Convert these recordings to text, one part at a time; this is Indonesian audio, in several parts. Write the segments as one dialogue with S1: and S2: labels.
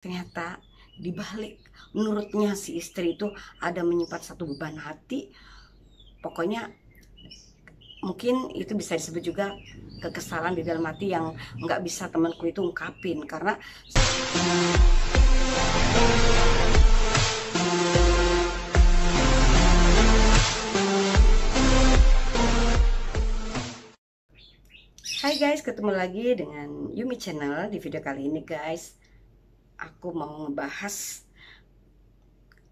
S1: Ternyata di balik menurutnya si istri itu ada menyimpan satu beban hati. Pokoknya mungkin itu bisa disebut juga kekesalan di dalam hati yang nggak bisa temanku itu ungkapin. Karena hai guys, ketemu lagi dengan Yumi Channel. Di video kali ini guys, aku mau ngebahas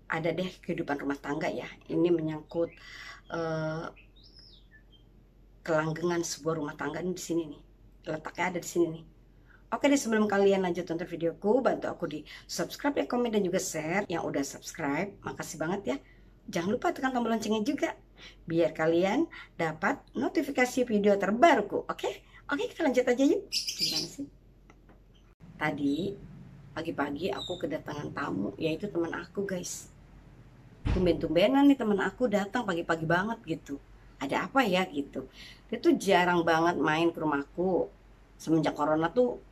S1: ada deh kehidupan rumah tangga ya. Ini menyangkut kelanggengan sebuah rumah tangga ini di sini nih. Letaknya ada di sini nih. Oke deh, sebelum kalian lanjut tonton videoku, bantu aku di subscribe, like, komen, dan juga share. Yang udah subscribe, makasih banget ya. Jangan lupa tekan tombol loncengnya juga, biar kalian dapat notifikasi video terbaruku. Oke, kita lanjut aja yuk. Gimana sih? Tadi pagi-pagi aku kedatangan tamu, yaitu teman aku guys. Tumben-tumbenan nih teman aku datang pagi-pagi banget gitu. Ada apa ya gitu. Dia tuh jarang banget main ke rumahku. Semenjak corona tuh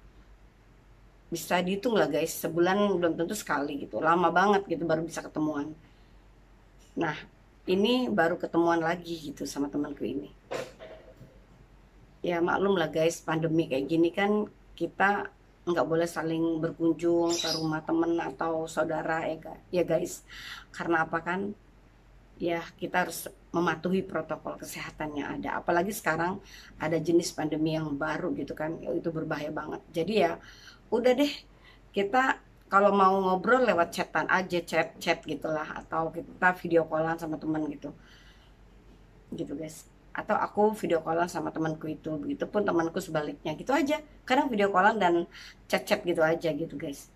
S1: bisa dihitung lah guys, sebulan belum tentu sekali gitu, lama banget gitu baru bisa ketemuan. Nah ini baru ketemuan lagi gitu sama temanku ini. Ya maklum lah guys, pandemi kayak gini kan kita nggak boleh saling berkunjung ke rumah temen atau saudara ya guys. Karena apa kan, ya kita harus mematuhi protokol kesehatan yang ada. Apalagi sekarang ada jenis pandemi yang baru gitu kan, itu berbahaya banget. Jadi ya udah deh, kita kalau mau ngobrol lewat chatan aja, chat gitulah, atau kita video callan sama teman gitu guys. Atau aku video callan sama temanku itu, begitupun temanku sebaliknya, gitu aja. Kadang video callan dan chat gitu aja gitu guys.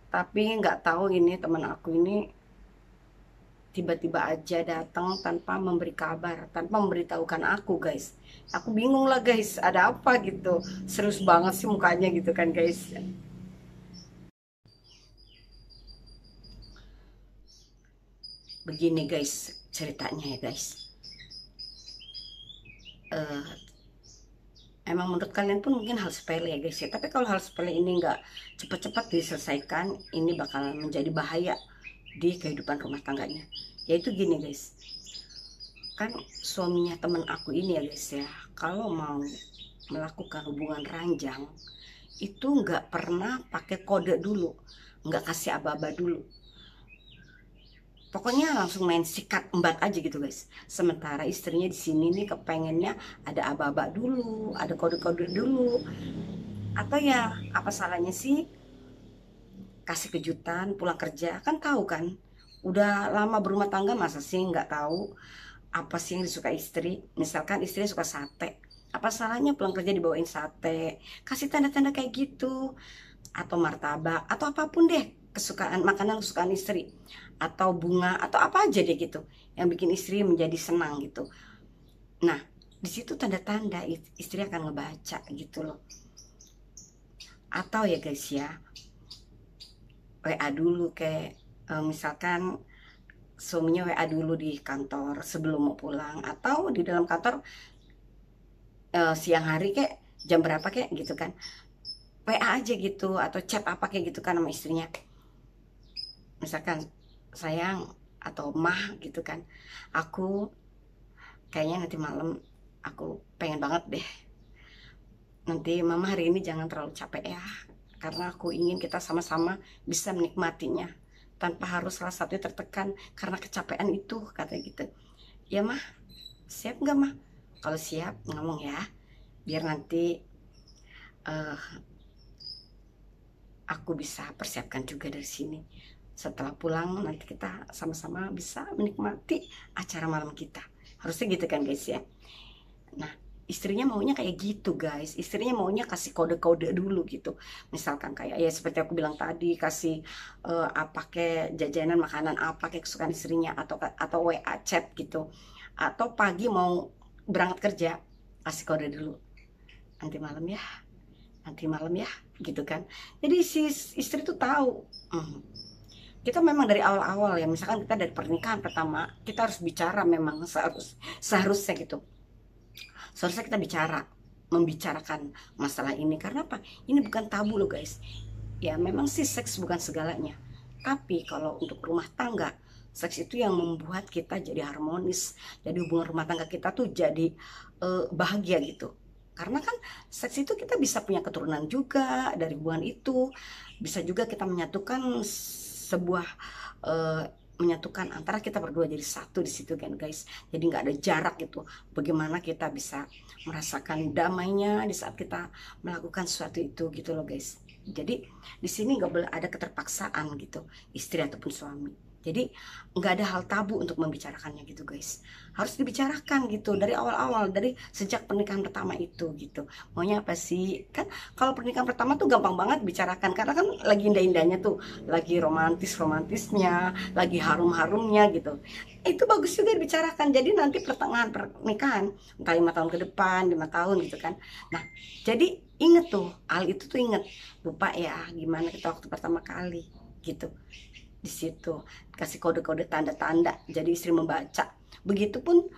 S1: Tapi nggak tahu ini teman aku ini tiba-tiba aja datang tanpa memberi kabar, tanpa memberitahukan aku guys. Aku bingung lah guys, ada apa gitu. Serius banget sih mukanya gitu kan guys. Begini guys ceritanya ya guys. Emang menurut kalian pun mungkin hal sepele ya guys ya. Tapi kalau hal sepele ini nggak cepat-cepat diselesaikan, ini bakal menjadi bahaya di kehidupan rumah tangganya. Yaitu gini guys, kan suaminya temen aku ini ya guys ya, kalau mau melakukan hubungan ranjang itu nggak pernah pakai kode dulu, nggak kasih aba-aba dulu, pokoknya langsung main sikat embat aja gitu guys. Sementara istrinya di sini nih kepengennya ada aba-aba dulu, ada kode-kode dulu. Atau ya apa salahnya sih kasih kejutan pulang kerja, kan tahu kan udah lama berumah tangga, masa sih nggak tahu apa sih yang disuka istri. Misalkan istri suka sate, apa salahnya pulang kerja dibawain sate, kasih tanda-tanda kayak gitu. Atau martabak atau apapun deh, kesukaan makanan kesukaan istri, atau bunga atau apa aja deh gitu yang bikin istri menjadi senang gitu. Nah di situ tanda-tanda istri akan ngebaca gitu loh. Atau ya guys ya, WA dulu kayak misalkan suaminya WA dulu di kantor sebelum mau pulang, atau di dalam kantor siang hari kayak jam berapa kayak gitu kan, WA aja gitu, atau chat apa kayak gitu kan sama istrinya. Misalkan sayang atau mah gitu kan, aku kayaknya nanti malam aku pengen banget deh, nanti mama hari ini jangan terlalu capek ya, karena aku ingin kita sama-sama bisa menikmatinya tanpa harus salah satu tertekan karena kecapean itu, katanya gitu. Ya mah, siap nggak mah? Kalau siap ngomong ya, biar nanti aku bisa persiapkan juga dari sini. Setelah pulang nanti kita sama-sama bisa menikmati acara malam kita. Harusnya gitu kan guys ya. Nah istrinya maunya kayak gitu guys. Istrinya maunya kasih kode-kode dulu gitu. Misalkan kayak ya seperti aku bilang tadi, kasih apa kayak jajanan makanan apa kayak kesukaan istrinya, atau WA chat gitu. Atau pagi mau berangkat kerja kasih kode dulu, nanti malam ya, nanti malam ya gitu kan. Jadi si istri tuh tahu. Kita memang dari awal-awal ya, misalkan kita dari pernikahan pertama kita harus bicara, memang seharusnya gitu, seharusnya kita membicarakan masalah ini. Karena apa? Ini bukan tabu loh guys. ya memang sih seks bukan segalanya, tapi kalau untuk rumah tangga, seks itu yang membuat kita jadi harmonis, jadi hubungan rumah tangga kita tuh jadi bahagia gitu. Karena kan seks itu kita bisa punya keturunan juga dari hubungan itu, bisa juga kita menyatukan sebuah eh, menyatukan antara kita berdua jadi satu di situ kan guys. Jadi nggak ada jarak gitu. Bagaimana kita bisa merasakan damainya di saat kita melakukan sesuatu itu gitu loh guys. Jadi di sini nggak boleh ada keterpaksaan gitu, istri ataupun suami. Jadi nggak ada hal tabu untuk membicarakannya gitu guys. Harus dibicarakan gitu dari awal-awal, dari sejak pernikahan pertama itu gitu. Maunya apa sih? Kan kalau pernikahan pertama tuh gampang banget bicarakan karena kan lagi indah-indahnya tuh, lagi romantis-romantisnya, lagi harum-harumnya gitu. Itu bagus juga dibicarakan. Jadi nanti pertengahan pernikahan, entah 5 tahun ke depan, 5 tahun gitu kan. Nah, jadi inget tuh, hal itu tuh inget. Lupa ya gimana kita waktu pertama kali gitu. Di situ kasih kode-kode tanda-tanda jadi istri membaca, begitupun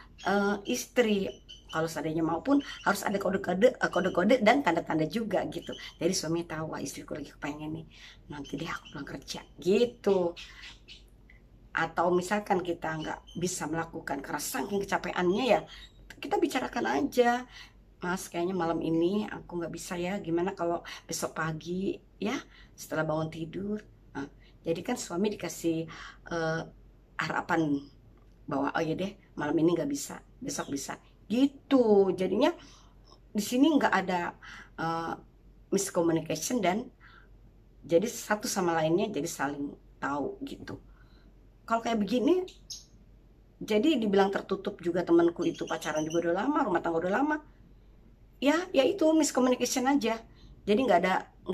S1: istri kalau seandainya maupun harus ada kode-kode dan tanda-tanda juga gitu, jadi suami tahu wah istriku lagi kepengen nih nanti deh aku pulang kerja gitu. Atau misalkan kita nggak bisa melakukan karena saking kecapeannya ya, kita bicarakan aja, Mas kayaknya malam ini aku nggak bisa ya, gimana kalau besok pagi ya setelah bangun tidur. Nah, jadi kan suami dikasih eh, harapan bahwa oh ya deh malam ini nggak bisa, besok bisa gitu. Jadinya di sini nggak ada eh, miscommunication dan jadi satu sama lainnya jadi saling tahu gitu. Kalau kayak begini jadi dibilang tertutup juga, temanku itu pacaran juga udah lama, rumah tangga udah lama, ya itu miscommunication aja. Jadi nggak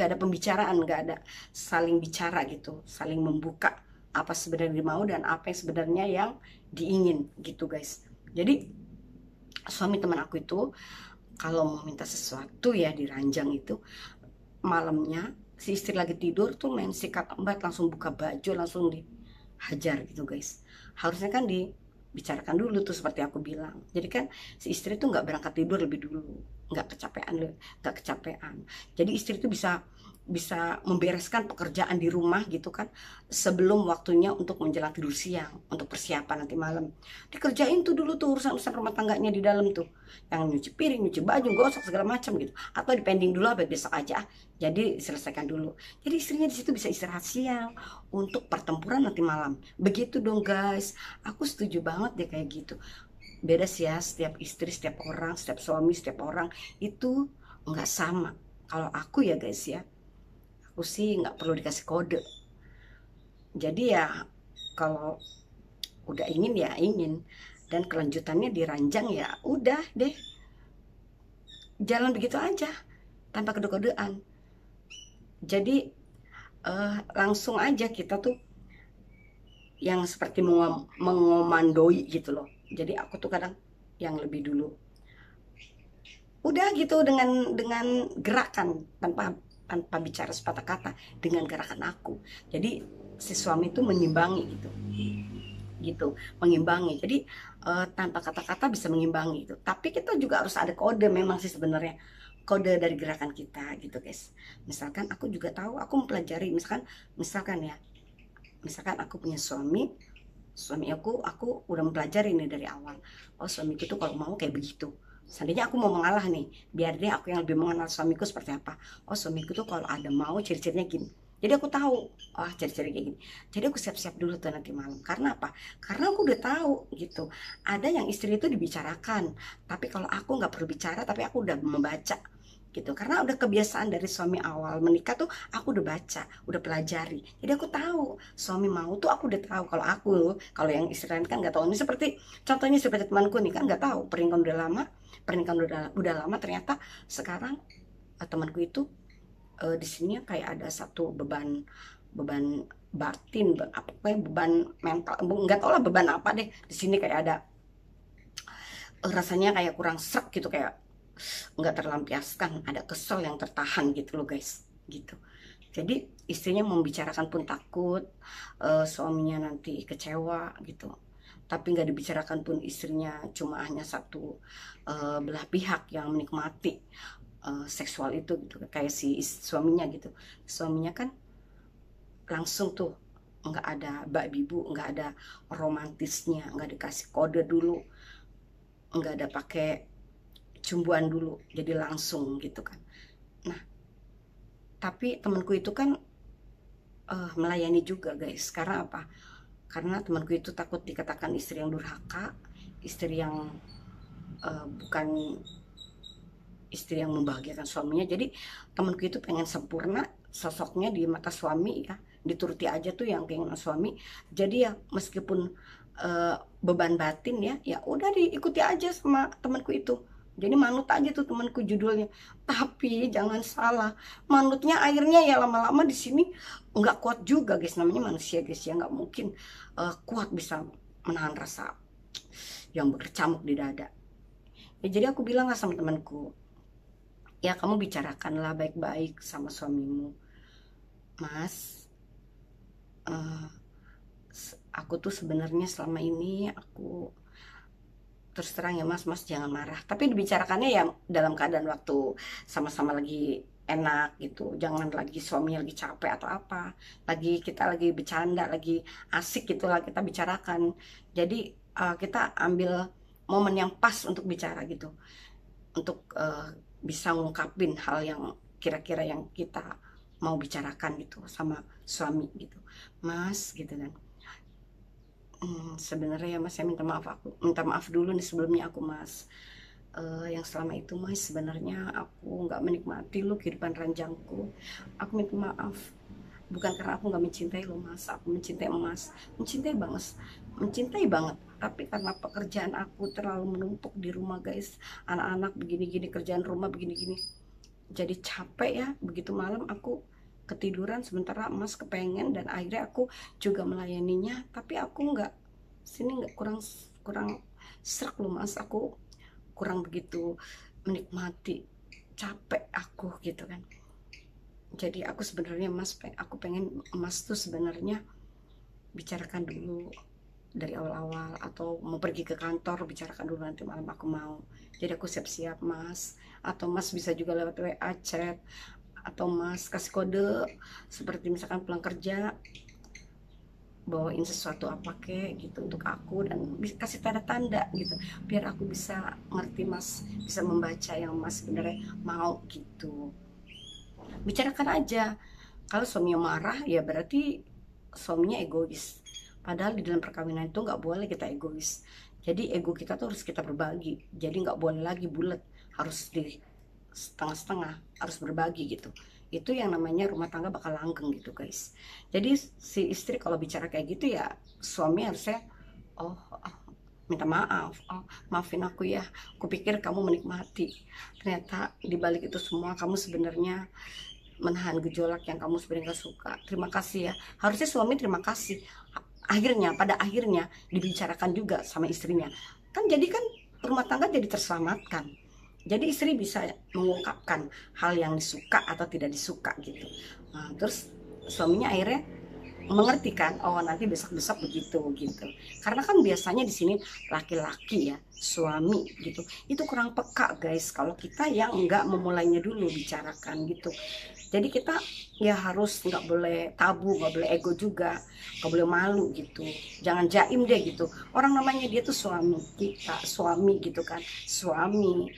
S1: ada pembicaraan, nggak ada saling bicara gitu, saling membuka apa sebenarnya mau dan apa yang sebenarnya yang diingin gitu guys. Jadi suami teman aku itu kalau mau minta sesuatu ya di ranjang itu, malamnya si istri lagi tidur tuh main sikat embat, langsung buka baju langsung dihajar gitu guys. Harusnya kan dibicarakan dulu tuh seperti aku bilang. Jadi kan si istri tuh nggak berangkat tidur lebih dulu, nggak kecapean. Jadi istri tuh bisa bisa membereskan pekerjaan di rumah gitu kan sebelum waktunya untuk menjelang tidur siang, untuk persiapan nanti malam. Dikerjain tuh dulu tuh urusan-urusan rumah tangganya di dalam tuh, yang nyuci piring, nyuci baju, gosok segala macam gitu, atau dipending dulu sampai besok aja, jadi selesaikan dulu. Jadi istrinya di situ bisa istirahat siang untuk pertempuran nanti malam. Begitu dong guys, aku setuju banget deh kayak gitu. Beda sih ya, setiap istri, setiap orang, setiap suami, setiap orang itu nggak sama. Kalau aku ya guys ya, aku sih nggak perlu dikasih kode. Jadi ya kalau udah ingin ya ingin, dan kelanjutannya diranjang ya udah deh, jalan begitu aja tanpa kode-kodean. Jadi langsung aja kita tuh yang seperti mengomandoi gitu loh. Jadi aku tuh kadang yang lebih dulu udah gitu dengan gerakan, tanpa tanpa bicara sepatah kata, dengan gerakan aku. Jadi si suami itu mengimbangi gitu mengimbangi. Jadi tanpa kata-kata bisa mengimbangi itu, tapi kita juga harus ada kode memang sih sebenarnya, kode dari gerakan kita gitu guys. Misalkan aku juga tahu, aku mempelajari, misalkan ya, misalkan aku punya suami aku udah mempelajari nih dari awal. Oh suamiku tuh kalau mau kayak begitu. Seandainya aku mau mengalah nih, biar deh aku yang lebih mengenal suamiku seperti apa. Oh suamiku tuh kalau ada mau ciri-cirinya gini. Jadi aku tahu, oh ciri-ciri kayak gini. Jadi aku siap-siap dulu tuh nanti malam. Karena apa? Karena aku udah tahu gitu. Ada yang istri itu dibicarakan, tapi kalau aku nggak perlu bicara, tapi aku udah membaca gitu. Karena udah kebiasaan dari suami awal menikah tuh aku udah baca, udah pelajari. Jadi aku tahu suami mau tuh, aku udah tahu. Kalau yang istri lain kan nggak tahu. Ini seperti contohnya seperti temanku nih kan nggak tahu, pernikahan udah lama ternyata sekarang temanku itu di sini kayak ada satu beban beban batin, apa kayak beban mental, nggak tahu lah beban apa deh, di sini kayak ada rasanya kayak kurang serak gitu, kayak nggak terlampiaskan, ada kesel yang tertahan gitu loh guys gitu. Jadi istrinya membicarakan pun takut suaminya nanti kecewa gitu, tapi nggak dibicarakan pun istrinya cuma hanya satu belah pihak yang menikmati seksual itu gitu, kayak si suaminya gitu. Suaminya kan langsung tuh, nggak ada bak bibu, nggak ada romantisnya, nggak dikasih kode dulu, nggak ada pakai cumbuan dulu, jadi langsung gitu kan. Nah, tapi temanku itu kan melayani juga guys. Karena apa? Karena temanku itu takut dikatakan istri yang durhaka, istri yang bukan istri yang membahagiakan suaminya. Jadi temanku itu pengen sempurna sosoknya di mata suami ya, dituruti aja tuh yang keinginan suami. Jadi ya meskipun beban batin ya, ya udah diikuti aja sama temanku itu. Jadi manut aja tuh temanku judulnya. Tapi jangan salah, manutnya akhirnya ya lama-lama di sini nggak kuat juga guys. Namanya manusia guys ya, nggak mungkin kuat bisa menahan rasa yang berkecamuk di dada. Ya, jadi aku bilang lah sama temanku, ya kamu bicarakanlah baik-baik sama suamimu, Mas. Aku tuh sebenarnya selama ini aku terus terang ya Mas, Mas jangan marah. Tapi dibicarakannya ya dalam keadaan waktu sama-sama lagi enak gitu. Jangan lagi suaminya lagi capek atau apa. Lagi kita lagi bercanda, lagi asik gitulah kita bicarakan. Jadi kita ambil momen yang pas untuk bicara gitu. Untuk bisa ngungkapin hal yang kira-kira yang kita mau bicarakan gitu sama suami gitu. Mas gitu kan. Sebenarnya ya Mas, saya minta maaf dulu nih sebelumnya aku Mas. Yang selama itu Mas sebenarnya aku nggak menikmati lo kehidupan ranjangku. Aku minta maaf. Bukan karena aku nggak mencintai lo Mas, aku mencintai Mas, mencintai banget. Tapi karena pekerjaan aku terlalu menumpuk di rumah guys, anak-anak begini-gini, kerjaan rumah begini-gini, jadi capek ya. Begitu malam aku ketiduran sementara Mas kepengen, dan akhirnya aku juga melayaninya. Tapi aku nggak, sini nggak, kurang serak loh Mas, aku kurang begitu menikmati, capek aku gitu kan. Jadi aku sebenarnya Mas, aku pengen Mas tuh sebenarnya bicarakan dulu dari awal-awal, atau mau pergi ke kantor bicarakan dulu, nanti malam aku mau. Jadi aku siap-siap Mas, atau Mas bisa juga lewat WA chat, atau Mas kasih kode seperti misalkan pulang kerja bawain sesuatu apa kek gitu untuk aku, dan kasih tanda-tanda gitu biar aku bisa ngerti Mas, bisa membaca yang Mas sebenarnya mau gitu. Bicarakan aja. Kalau suaminya marah ya berarti suaminya egois. Padahal di dalam perkawinan itu nggak boleh kita egois. Jadi ego kita tuh harus kita berbagi. Jadi nggak boleh lagi bulat, harus di setengah-setengah, harus berbagi gitu. Itu yang namanya rumah tangga bakal langgeng gitu guys. Jadi si istri kalau bicara kayak gitu ya suami harusnya, oh, minta maaf, oh maafin aku ya, aku pikir kamu menikmati, ternyata dibalik itu semua kamu sebenarnya menahan gejolak yang kamu sebenarnya gak suka. Terima kasih ya. Harusnya suami terima kasih. Akhirnya, pada akhirnya dibicarakan juga sama istrinya. Kan jadi kan rumah tangga jadi terselamatkan. Jadi istri bisa mengungkapkan hal yang disuka atau tidak disuka gitu. Nah, terus suaminya akhirnya mengerti kan, oh nanti besok-besok begitu gitu. Karena kan biasanya di sini laki-laki ya, suami gitu, itu kurang peka guys kalau kita yang nggak memulainya dulu bicarakan gitu. Jadi kita ya harus nggak boleh tabu, nggak boleh ego juga, nggak boleh malu gitu. Jangan jaim deh gitu. Orang namanya dia tuh suami kita, suami gitu kan, suami,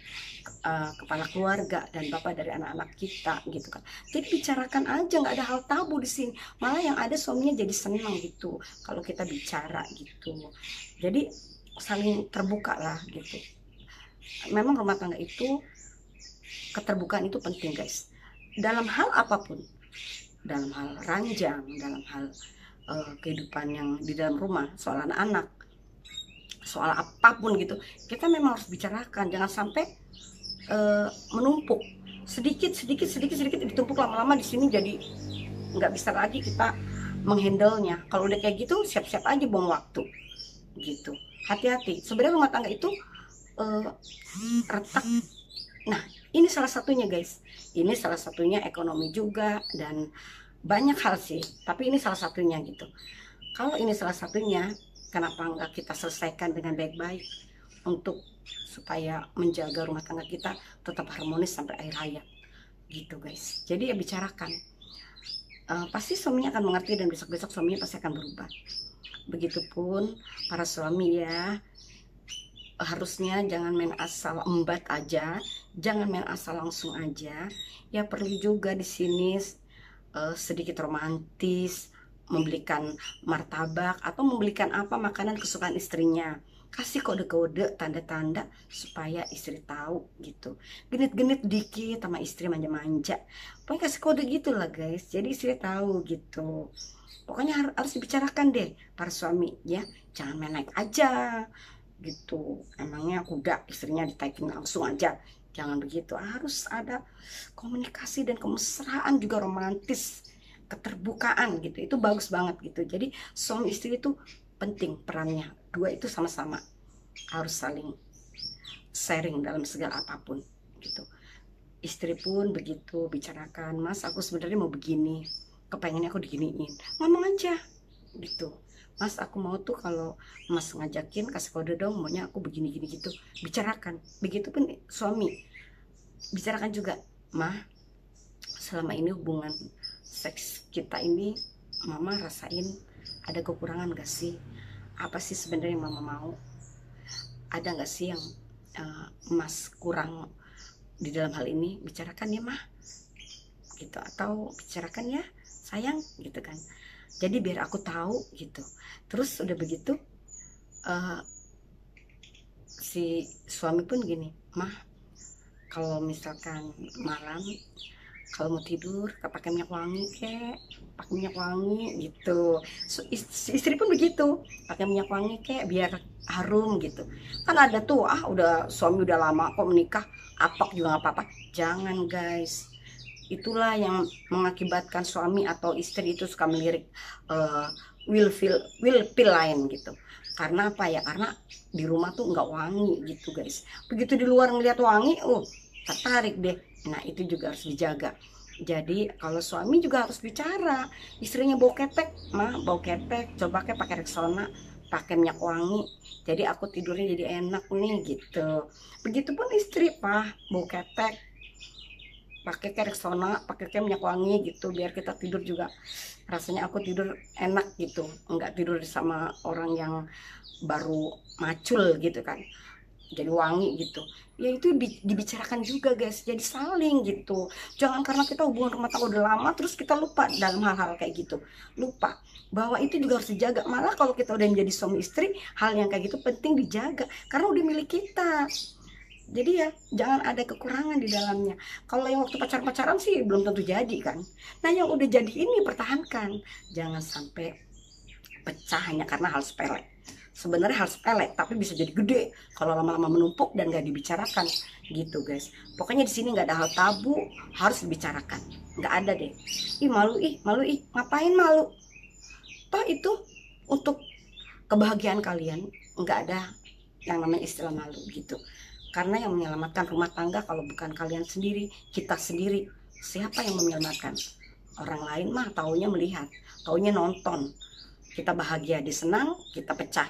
S1: kepala keluarga dan bapak dari anak-anak kita gitu kan. Jadi bicarakan aja, nggak ada hal tabu di sini. Malah yang ada suaminya jadi senang gitu kalau kita bicara gitu. Jadi saling terbuka lah gitu. Memang rumah tangga itu keterbukaan itu penting guys. Dalam hal apapun, dalam hal ranjang, dalam hal kehidupan yang di dalam rumah, soal anak-anak, soal apapun gitu, kita memang harus bicarakan. Jangan sampai menumpuk sedikit ditumpuk lama-lama di sini, jadi nggak bisa lagi kita menghandlenya. Kalau udah kayak gitu siap-siap aja buang waktu gitu. Hati-hati, sebenarnya rumah tangga itu retak. Nah ini salah satunya guys, ini salah satunya ekonomi juga, dan banyak hal sih, tapi ini salah satunya gitu. Kalau ini salah satunya, kenapa nggak kita selesaikan dengan baik-baik? untuk supaya menjaga rumah tangga kita tetap harmonis sampai akhir hayat gitu guys. Jadi ya bicarakan. Pasti suaminya akan mengerti dan besok-besok suaminya pasti akan berubah. Begitupun para suami ya, harusnya jangan main asal embat aja, jangan main asal langsung aja. Ya perlu juga di sini sedikit romantis, membelikan martabak atau membelikan apa makanan kesukaan istrinya. Kasih kode-kode, tanda-tanda supaya istri tahu gitu. Genit-genit dikit sama istri, manja-manja. Pokoknya kasih kode gitu lah guys. Jadi istri tahu gitu. Pokoknya harus dibicarakan deh para suami ya. Jangan main naik aja gitu. Emangnya kuda istrinya ditaikin langsung aja. Jangan begitu. Harus ada komunikasi dan kemesraan, juga romantis, keterbukaan gitu. Itu bagus banget gitu. Jadi suami istri itu penting perannya. Dua itu sama-sama harus saling sharing dalam segala apapun gitu. Istri pun begitu, bicarakan, Mas aku sebenarnya mau begini, kepengennya aku diginiin, ngomong aja gitu. Mas aku mau tuh kalau Mas ngajakin kasih kode dong, maunya aku begini gini gitu. Bicarakan. Begitupun suami, bicarakan juga, Mah selama ini hubungan seks kita ini Mama rasain ada kekurangan gak sih? Apa sih sebenarnya yang Mama mau? Ada gak sih yang Mas kurang di dalam hal ini? Bicarakan ya Mah gitu, atau bicarakan ya sayang gitu kan. Jadi biar aku tahu gitu. Terus udah begitu si suami pun gini, Mah kalau misalkan malam kalau mau tidur pakai minyak wangi kek, pakai minyak wangi gitu. Istri pun begitu, pakai minyak wangi kek biar harum gitu. Kan ada tuh, udah suami udah lama kok menikah, apok juga nggak apa-apa. Jangan guys, itulah yang mengakibatkan suami atau istri itu suka melirik will feel lain gitu. Karena apa ya? Karena di rumah tuh nggak wangi gitu guys. Begitu di luar ngeliat wangi, tertarik deh. Nah itu juga harus dijaga. Jadi kalau suami juga harus bicara, istrinya bau ketek, Mah bau ketek, coba kayak pakai Rexona, pakai minyak wangi, jadi aku tidurnya jadi enak nih gitu. Begitupun istri, Pak bau ketek, pakai kayak Rexona, pakai kayak minyak wangi gitu, biar kita tidur juga rasanya aku tidur enak gitu, enggak tidur sama orang yang baru macul gitu kan, jadi wangi gitu. Ya itu dibicarakan juga guys, jadi saling gitu. Jangan karena kita hubungan rumah tangga udah lama terus kita lupa dalam hal-hal kayak gitu, lupa bahwa itu juga harus dijaga. Malah kalau kita udah menjadi suami istri, hal yang kayak gitu penting dijaga karena udah milik kita. Jadi ya jangan ada kekurangan di dalamnya. Kalau yang waktu pacaran sih belum tentu jadi kan. Nah yang udah jadi ini pertahankan, jangan sampai pecah hanya karena hal sepele. Sebenarnya hal sepele tapi bisa jadi gede kalau lama-lama menumpuk dan gak dibicarakan gitu guys. Pokoknya di sini nggak ada hal tabu, harus dibicarakan. Nggak ada deh. Malu ngapain malu? Toh itu untuk kebahagiaan kalian, nggak ada yang namanya istilah malu gitu. Karena yang menyelamatkan rumah tangga kalau bukan kalian sendiri, kita sendiri. Siapa yang menyelamatkan? Orang lain mah taunya melihat, taunya nonton. Kita bahagia, disenang, kita pecah.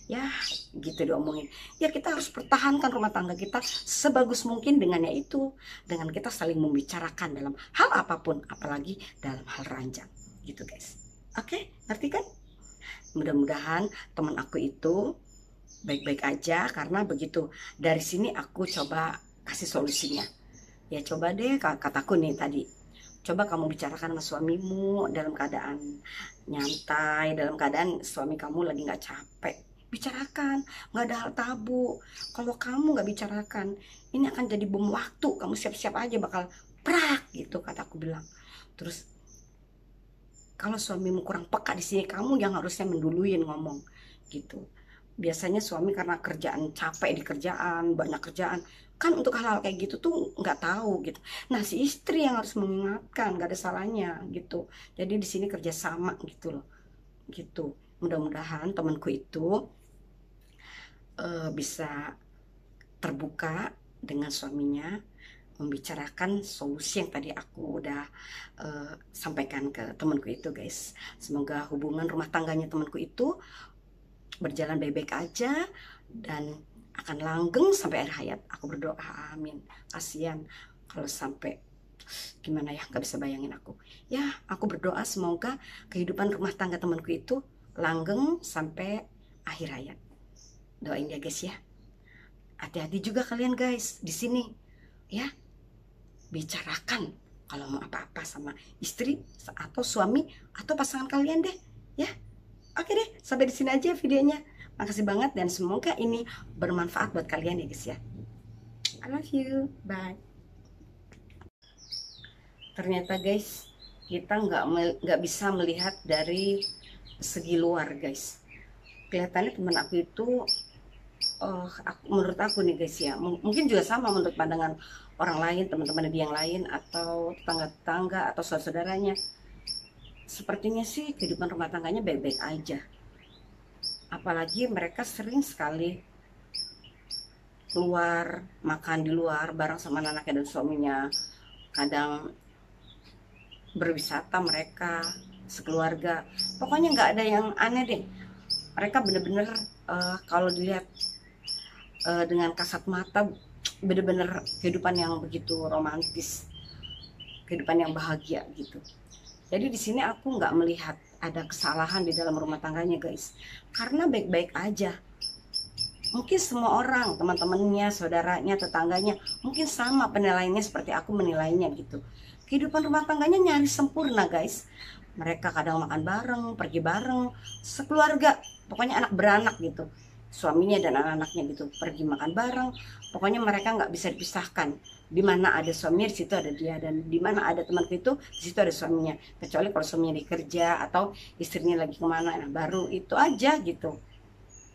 S1: Ya gitu diomongin. Ya kita harus pertahankan rumah tangga kita sebagus mungkin dengan yaitu, dengan kita saling membicarakan dalam hal apapun, apalagi dalam hal ranjang gitu guys. Oke, ngerti kan? Mudah-mudahan teman aku itu baik-baik aja, karena begitu dari sini aku coba kasih solusinya. Ya coba deh, kataku nih tadi, coba kamu bicarakan sama suamimu dalam keadaan nyantai, dalam keadaan suami kamu lagi nggak capek. Bicarakan, nggak ada hal tabu. Kalau kamu nggak bicarakan, ini akan jadi bom waktu, kamu siap-siap aja bakal prak gitu, kataku bilang. Terus kalau suamimu kurang peka di sini, kamu yang harusnya menduluin ngomong gitu. Biasanya suami karena kerjaan, capek di kerjaan, banyak kerjaan kan, untuk hal-hal kayak gitu tuh nggak tahu gitu. Nah si istri yang harus mengingatkan, nggak ada salahnya gitu. Jadi di sini kerjasama gitu loh, gitu. Mudah-mudahan temanku itu bisa terbuka dengan suaminya, membicarakan solusi yang tadi aku udah sampaikan ke temanku itu guys. Semoga hubungan rumah tangganya temanku itu berjalan baik-baik aja dan akan langgeng sampai akhir hayat. Aku berdoa, amin. Kasihan kalau sampai gimana ya, nggak bisa bayangin aku. Ya, aku berdoa semoga kehidupan rumah tangga temanku itu langgeng sampai akhir hayat. Doain ya guys ya. Hati-hati juga kalian guys di sini ya. Bicarakan kalau mau apa-apa sama istri atau suami atau pasangan kalian deh ya. Oke deh, sampai di sini aja videonya. Makasih banget dan semoga ini bermanfaat buat kalian ya guys ya. I love you, bye. Ternyata guys, kita nggak bisa melihat dari segi luar guys. Kelihatannya teman aku itu menurut aku nih guys ya, mungkin juga sama menurut pandangan orang lain, teman-teman dia yang lain atau tetangga-tetangga atau saudara-saudaranya. Sepertinya sih kehidupan rumah tangganya baik-baik aja. Apalagi mereka sering sekali keluar makan di luar bareng sama anaknya dan suaminya. Kadang berwisata mereka sekeluarga. Pokoknya nggak ada yang aneh deh. Mereka bener-bener kalau dilihat dengan kasat mata bener-bener kehidupan yang begitu romantis, kehidupan yang bahagia gitu. Jadi di sini aku nggak melihat ada kesalahan di dalam rumah tangganya guys, karena baik-baik aja. Mungkin semua orang, teman-temannya, saudaranya, tetangganya mungkin sama penilaiannya seperti aku menilainya gitu. Kehidupan rumah tangganya nyaris sempurna guys. Mereka kadang makan bareng, pergi bareng, sekeluarga, pokoknya anak beranak gitu. Suaminya dan anak-anaknya gitu pergi makan bareng. Pokoknya mereka nggak bisa dipisahkan. Di mana ada suaminya di situ ada dia, dan di mana ada temanku itu di situ ada suaminya. Kecuali kalau suaminya dikerja atau istrinya lagi kemana, nah baru itu aja gitu.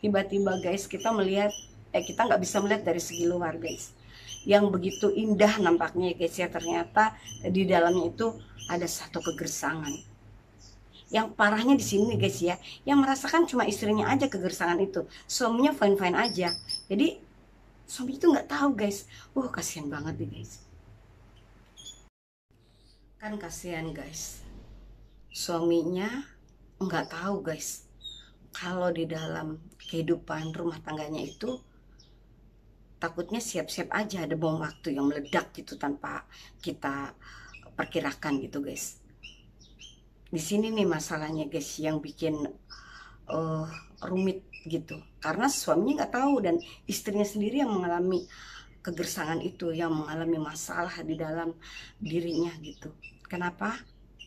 S1: Tiba-tiba guys kita melihat, kita nggak bisa melihat dari segi luar guys. Yang begitu indah nampaknya guys ya, ternyata di dalamnya itu ada satu kegersangan. Yang parahnya di sini guys ya, yang merasakan cuma istrinya aja kegersangan itu, suaminya fine-fine aja. Jadi suami itu nggak tahu guys. Kasihan banget nih guys. Kan kasihan guys. Suaminya nggak tahu guys kalau di dalam kehidupan rumah tangganya itu takutnya siap-siap aja ada bom waktu yang meledak gitu tanpa kita perkirakan gitu guys. Di sini nih masalahnya guys yang bikin rumit gitu, karena suaminya nggak tahu dan istrinya sendiri yang mengalami kegersangan itu, yang mengalami masalah di dalam dirinya gitu. Kenapa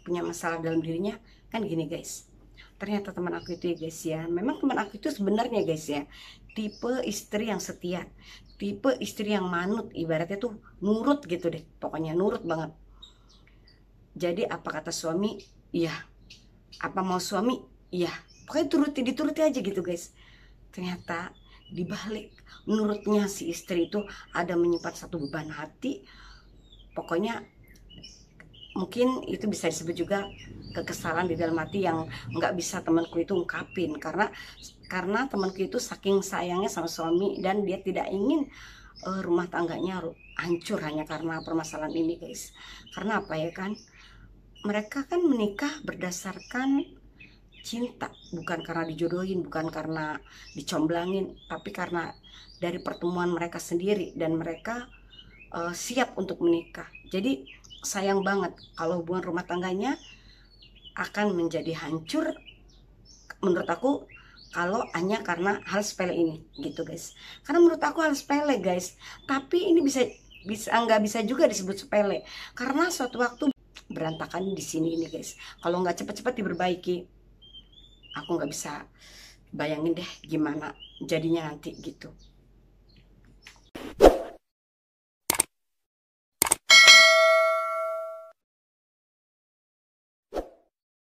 S1: punya masalah dalam dirinya? Kan gini guys, ternyata teman aku itu ya guys ya, memang teman aku itu sebenarnya guys ya tipe istri yang setia, tipe istri yang manut, ibaratnya tuh nurut gitu deh, pokoknya nurut banget. Jadi apa kata suami iya, apa mau suami iya, pokoknya dituruti aja gitu guys. Ternyata dibalik menurutnya si istri itu ada menyimpan satu beban hati. Pokoknya mungkin itu bisa disebut juga kekesalan di dalam hati yang nggak bisa temanku itu ungkapin, karena temanku itu saking sayangnya sama suami dan dia tidak ingin rumah tangganya hancur hanya karena permasalahan ini guys. Karena apa ya kan, mereka kan menikah berdasarkan cinta, bukan karena dijodohin, bukan karena dicomblangin, tapi karena dari pertemuan mereka sendiri dan mereka siap untuk menikah. Jadi sayang banget kalau hubungan rumah tangganya akan menjadi hancur menurut aku kalau hanya karena hal sepele ini gitu guys. Karena menurut aku hal sepele guys, tapi ini bisa nggak bisa juga disebut sepele karena suatu waktu berantakan di sini ini guys. Kalau nggak cepet-cepet diperbaiki, aku nggak bisa bayangin deh gimana jadinya nanti gitu.